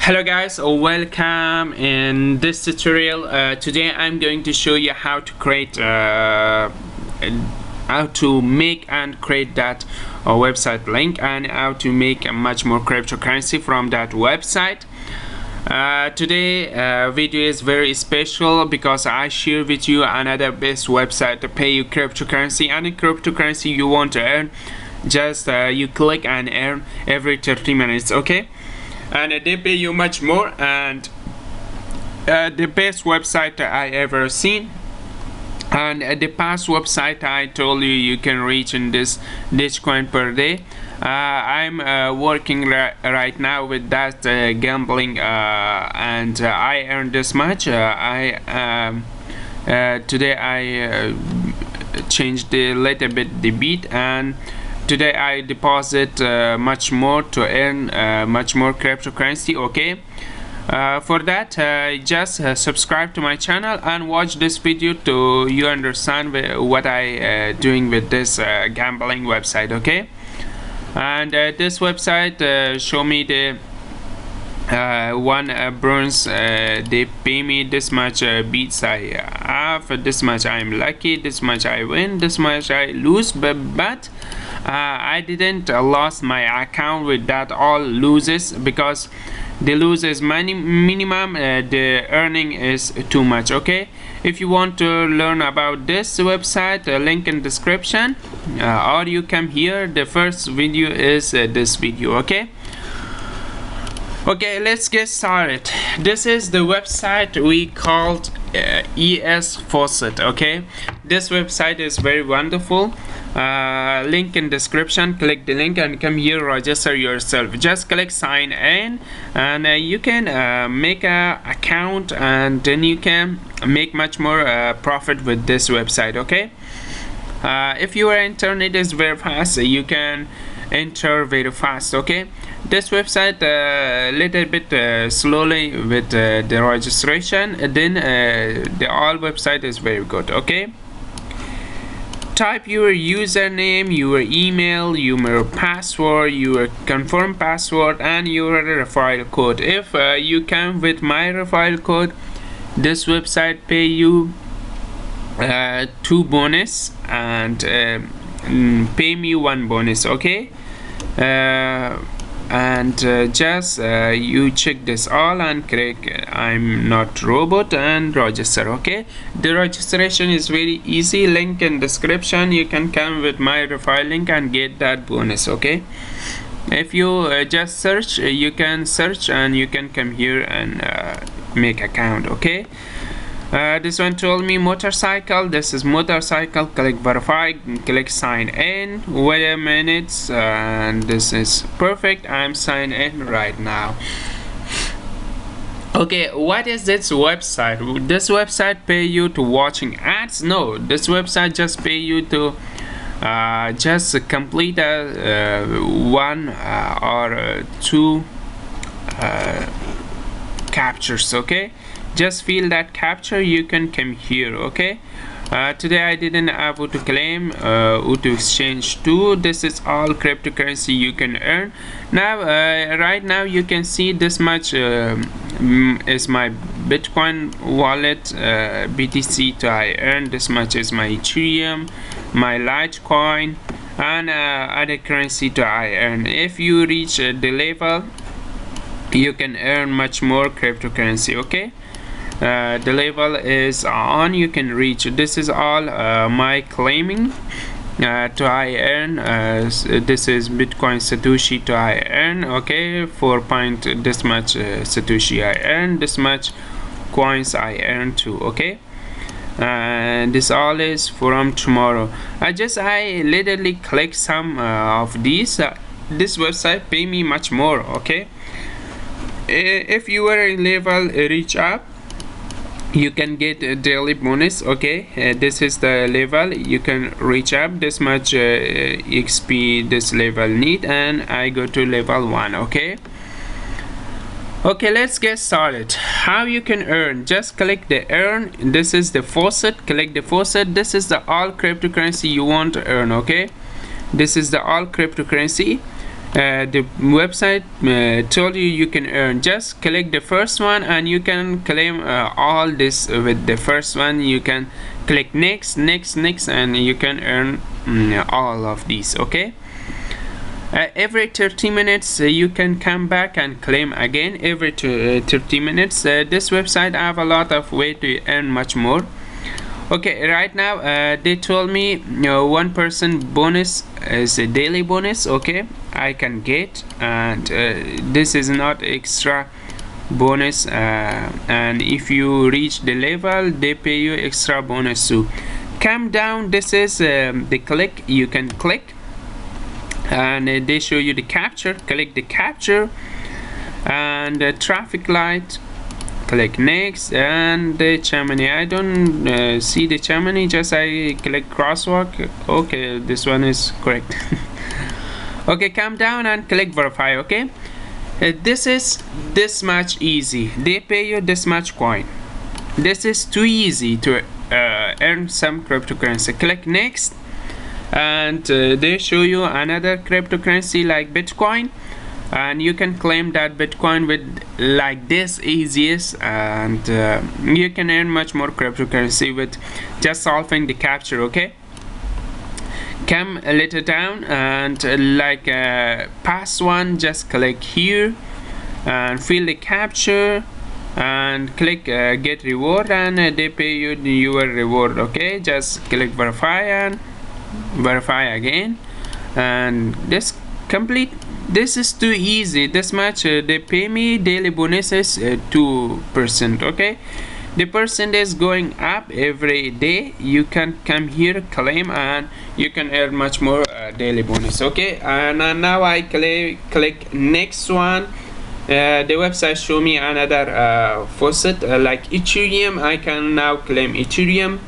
Hello guys, welcome. In this tutorial today I'm going to show you how to create how to make and create that website link and how to make much more cryptocurrency from that website. Today video is very special because I share with you another best website to pay you cryptocurrency, and in cryptocurrency you want to earn just you click and earn every 30 minutes, okay? And they pay you much more, and the best website I ever seen. And the past website I told you can reach in this dogecoin per day. I'm working right now with that gambling, and I earned this much. Today I changed a little bit the beat, and today I deposit much more to earn much more cryptocurrency, okay? For that just subscribe to my channel and watch this video to you understand what I doing with this gambling website, okay? And this website show me the one bronze. They pay me this much beats I have, this much I'm lucky, this much I win, this much I lose, but I didn't lost my account with that all loses, because the lose is minimum, the earning is too much, okay? If you want to learn about this website, link in description, or you come here. The first video is this video, okay? Okay, let's get started. This is the website we called EsFaucet, okay? This website is very wonderful. Link in description. Click the link and come here, register yourself. Just click sign in, and you can make a account, and then you can make much more profit with this website, okay? If your internet is very fast, you can enter very fast, okay? This website little bit slowly with the registration, then the all website is very good, okay? Type your username, your email, your password, your confirm password, and your referral code. If you come with my referral code, this website pay you 2 bonus and pay me 1 bonus, okay? Just you check this all and click I'm not robot and register, okay? The registration is very easy. Link in description. You can come with my referral link and get that bonus, okay? If you just search, you can search and you can come here and make account, okay? This one told me motorcycle. This is motorcycle. Click verify, click sign in. Wait a minute, and this is perfect. I'm signed in right now. Okay, what is this website? This website pay you to watching ads? No, this website just pay you to just complete one or two captures, okay? Just fill that capture, you can come here, okay? Today I didn't able to claim to exchange too. This is all cryptocurrency you can earn. Now right now you can see this much is my Bitcoin wallet, BTC to I earn. This much is my Ethereum, my Litecoin, and other currency to I earn. If you reach the level, you can earn much more cryptocurrency, okay? The level is on, you can reach. This is all my claiming to I earn. This is Bitcoin Satoshi to I earn, okay? 4 point this much Satoshi I earn, this much coins I earn too, okay? And this all is from tomorrow. I literally click some of these. This website pay me much more, okay? If you are in level reach up, you can get a daily bonus, okay? This is the level you can reach up. This much XP this level need, and I go to level 1, okay? Okay, let's get started. How you can earn? Just click the earn. This is the faucet. Click the faucet. This is the all cryptocurrency you want to earn, okay? This is the all cryptocurrency. the website told you can earn. Just click the first one and you can claim all this with the first one. You can click next, and you can earn all of these. Okay, every 30 minutes you can come back and claim again. Every 30 minutes. This website have a lot of way to earn much more. Okay, right now they told me 1% bonus is a daily bonus. Okay, I can get, and this is not extra bonus, and if you reach the level they pay you extra bonus. So come down, this is the click. You can click and they show you the capture. Click the capture and traffic light. Click next, and the chimney. I don't see the chimney, just I click crosswalk. Okay, this one is correct. Okay, come down and click verify. Okay, this is this much easy. They pay you this much coin. This is too easy to earn some cryptocurrency. Click next, and they show you another cryptocurrency like Bitcoin, and you can claim that Bitcoin with like this easiest, and you can earn much more cryptocurrency with just solving the capture. Okay, come a little down and like past one, just click here and fill the capture and click get reward, and they pay you your reward. Okay, just click verify and verify again, and this complete. This is too easy. This much they pay me daily bonuses 2%. Okay, the percent is going up every day. You can come here, claim, and you can earn much more daily bonus. Okay, and now I click next one. The website show me another faucet like Ethereum. I can now claim Ethereum.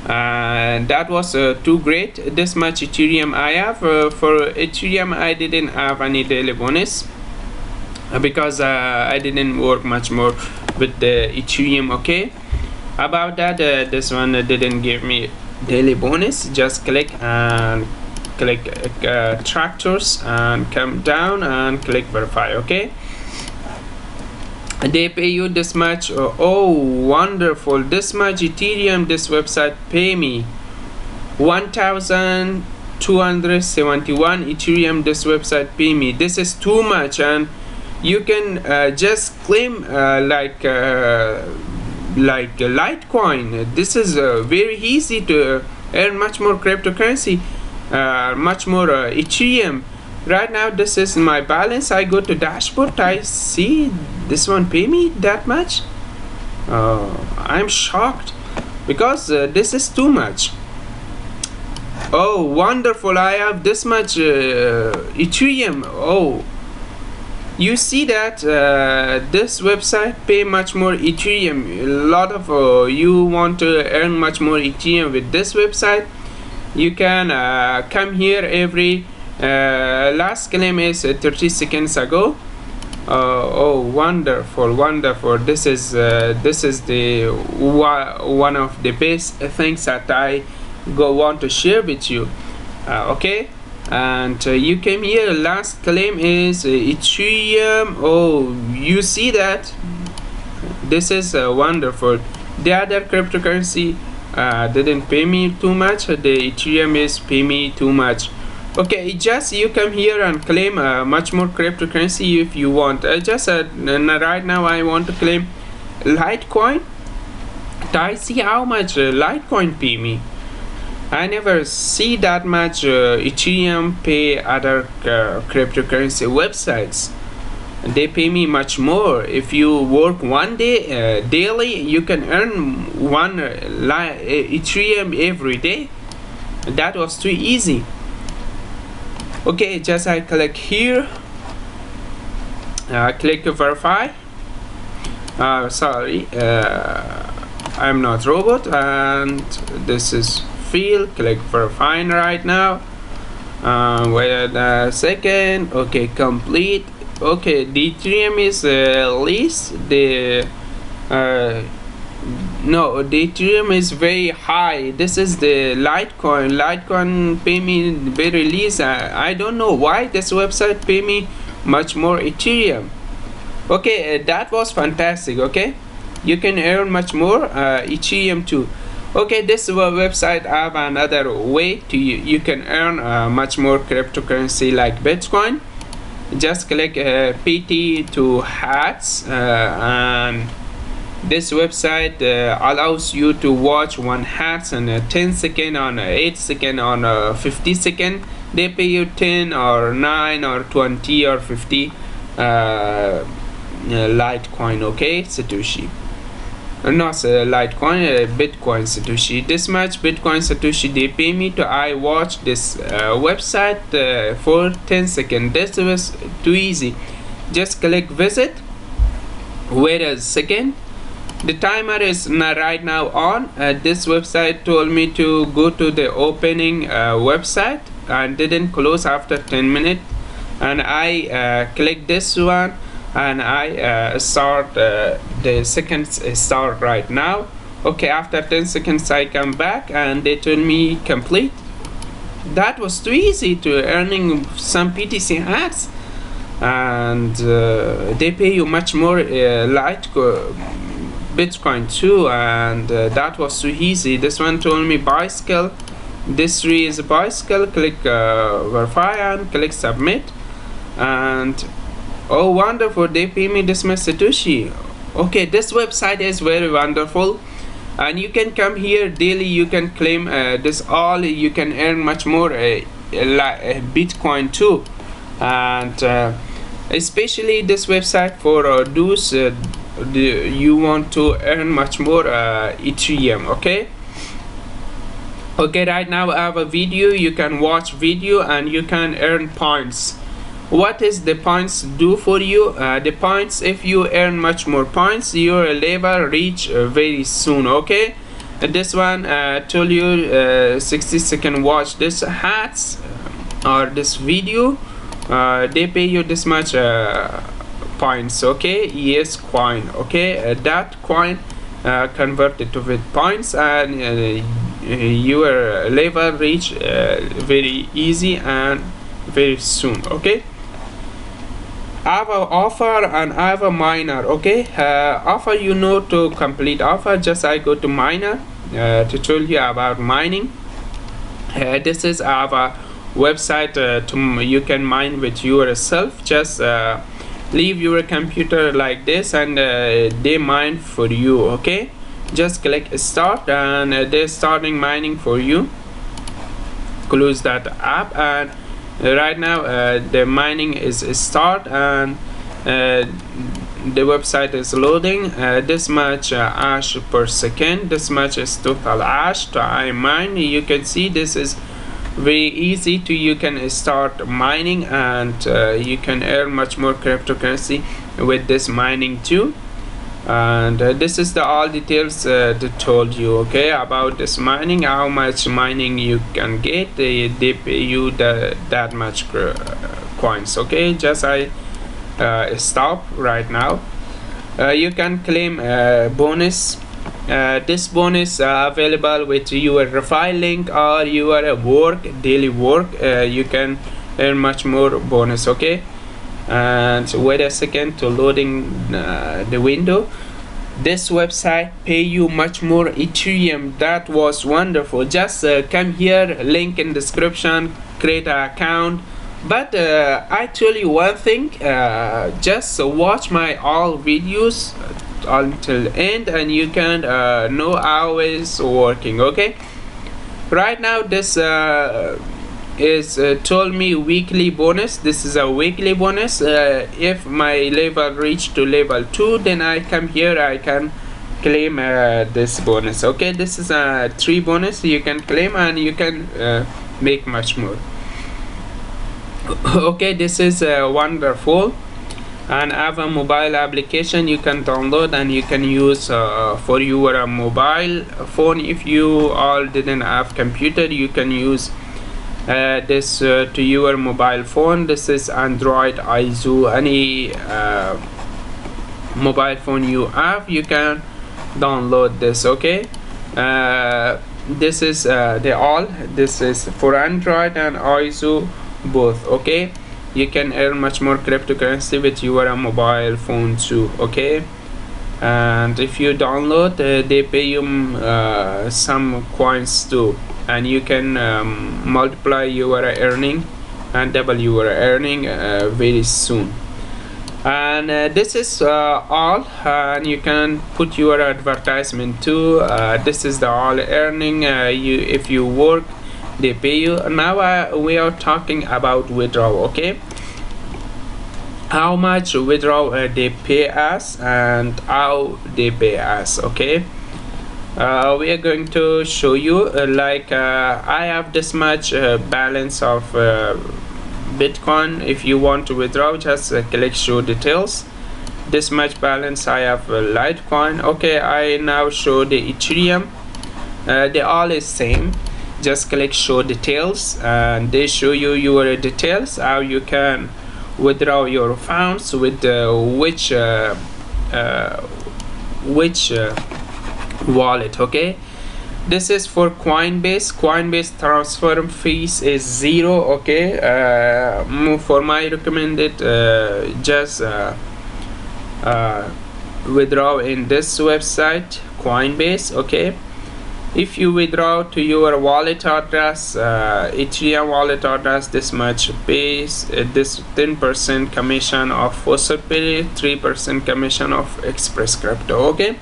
That was too great. This much Ethereum I have. For Ethereum I didn't have any daily bonus because I didn't work much more with the Ethereum. Okay, about that this one didn't give me daily bonus. Just click and click tractors and come down and click verify. Okay, they pay you this much. Oh wonderful, this much Ethereum. This website pay me 1,271 Ethereum. This website pay me. This is too much, and you can just claim like Litecoin. This is very easy to earn much more cryptocurrency, much more Ethereum. Right now this is my balance. I go to dashboard, I see this one pay me that much. I'm shocked because this is too much. Oh wonderful, I have this much Ethereum. Oh, you see that this website pay much more Ethereum. A lot of you want to earn much more Ethereum with this website. You can come here every last claim is 30 seconds ago. Oh wonderful, wonderful. This is the one of the best things that I want to share with you. Okay, and you came here, last claim is Ethereum. Oh, you see that this is wonderful. The other cryptocurrency didn't pay me too much. The Ethereum is pay me too much. Okay, just you come here and claim much more cryptocurrency if you want. Right now I want to claim Litecoin. I see how much Litecoin pay me. I never see that much Ethereum pay other cryptocurrency websites. They pay me much more. If you work one day daily, you can earn one Ethereum every day. That was too easy. Okay, just I click here, click verify. Sorry, I'm not robot, and this is field. Click verify right now. Wait a second. Okay, complete. Okay, the Ethereum is least the No, the ethereum is very high. This is the litecoin pay me very least. I don't know why this website pay me much more ethereum. Okay, that was fantastic. Okay, you can earn much more ethereum too. Okay, this website have another way to you can earn much more cryptocurrency like bitcoin. Just click pt to hats, and this website allows you to watch one hats on 10 second, on 8 second, on 50 second. They pay you 10 or 9 or 20 or 50 litecoin. Okay, satoshi, not litecoin, bitcoin satoshi. This much bitcoin satoshi they pay me to I watch this website for 10 seconds. This was too easy. Just click visit, wait a second. The timer is right now on. This website told me to go to the opening website and didn't close after 10 minutes, and I click this one, and I start the seconds start right now. Okay, after 10 seconds I come back and they told me complete. That was too easy to earning some PTC hats, and they pay you much more bitcoin too, and that was too easy. This one told me bicycle, this tree is a bicycle. Click verify and click submit, and oh wonderful, they pay me this much satoshi. Okay, this website is very wonderful, and you can come here daily. You can claim this all. You can earn much more bitcoin too, and especially this website for those you want to earn much more ethereum. Okay, right now I have a video. You can watch video and you can earn points. What is the points do for you? The points, if you earn much more points, your level reach very soon. Okay, this one told you 60 second watch this hats or this video, they pay you this much points. Okay, yes coin. Okay, that coin converted to with points, and your level reach very easy and very soon. Okay, I have an offer and I have a miner. Okay, offer, you know, to complete offer, just I go to miner to tell you about mining. This is our website to you can mine with yourself. Just leave your computer like this and they mine for you. Okay, just click start and they're starting mining for you. Close that app, and right now the mining is start, and the website is loading. This much hash per second, this much is total hash to I mine. You can see this is very easy to you can start mining, and you can earn much more cryptocurrency with this mining too. And this is the all details that told you, okay, about this mining, how much mining you can get. They pay you that much coins. Okay, just I stop right now. You can claim bonus. This bonus available with your refi link or your daily work. You can earn much more bonus. Okay, and wait a second to loading the window. This website pay you much more ethereum. That was wonderful. Just come here, link in description, create an account. But I tell you one thing, just watch my all videos until end and you can know how it's working. Okay, right now this is told me weekly bonus. This is a weekly bonus. If my level reach to level 2, then I come here, I can claim this bonus. Okay, this is a 3 bonus you can claim, and you can make much more. Okay, this is wonderful, and I have a mobile application you can download and you can use for your mobile phone. If you all didn't have computer, you can use this to your mobile phone. This is Android, ISO, any mobile phone you have, you can download this. Okay, this is this is for Android and iOS both. Okay, you can earn much more cryptocurrency with your mobile phone too. Okay, and if you download, they pay you some coins too, and you can multiply your earning and double your earning very soon. And this is all, and you can put your advertisement too. This is the all earning. If you work, they pay you. Now we are talking about withdrawal. Okay, how much withdrawal they pay us and how they pay us. Okay, we are going to show you I have this much balance of Bitcoin. If you want to withdraw, just click show details. This much balance I have Litecoin. Okay, I now show the Ethereum. They all is same. Just click show details and they show you your details, how you can withdraw your funds with which wallet. Okay, this is for Coinbase transfer fees is 0. Okay, for my recommended, just withdraw in this website Coinbase. Okay, if you withdraw to your wallet address, Ethereum wallet address, this much pays this 10% commission of Faucet pay, 3% commission of Express Crypto. Okay,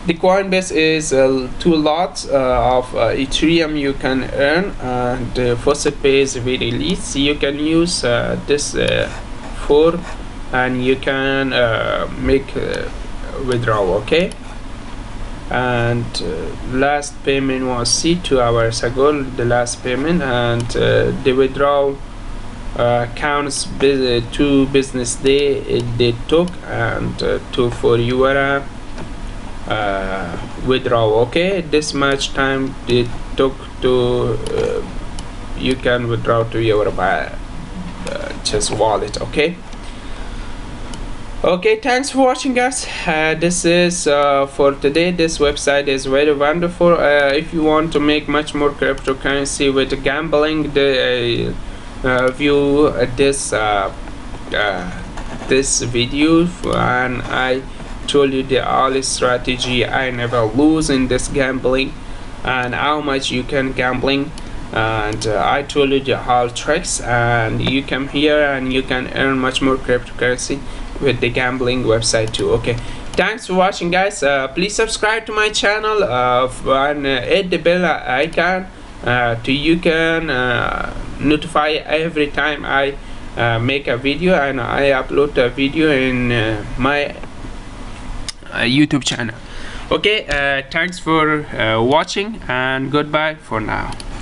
the Coinbase is 2 lots of Ethereum you can earn, and Faucet pay is very least. You can use this 4 and you can make withdrawal. Okay, and last payment was 2 hours ago, the last payment, and the withdrawal counts 2 business day they took, and 2 for your withdrawal. Okay, this much time it took to you can withdraw to your just wallet. Okay, thanks for watching, guys. This is for today. This website is very wonderful. If you want to make much more cryptocurrency with gambling, view this video, and I told you the all strategy I never lose in this gambling and how much you can gambling, and I told you the whole tricks, and you come here and you can earn much more cryptocurrency with the gambling website too. Okay, thanks for watching, guys. Please subscribe to my channel and hit the bell icon to you can notify every time I make a video and I upload a video in my YouTube channel. Okay, thanks for watching and goodbye for now.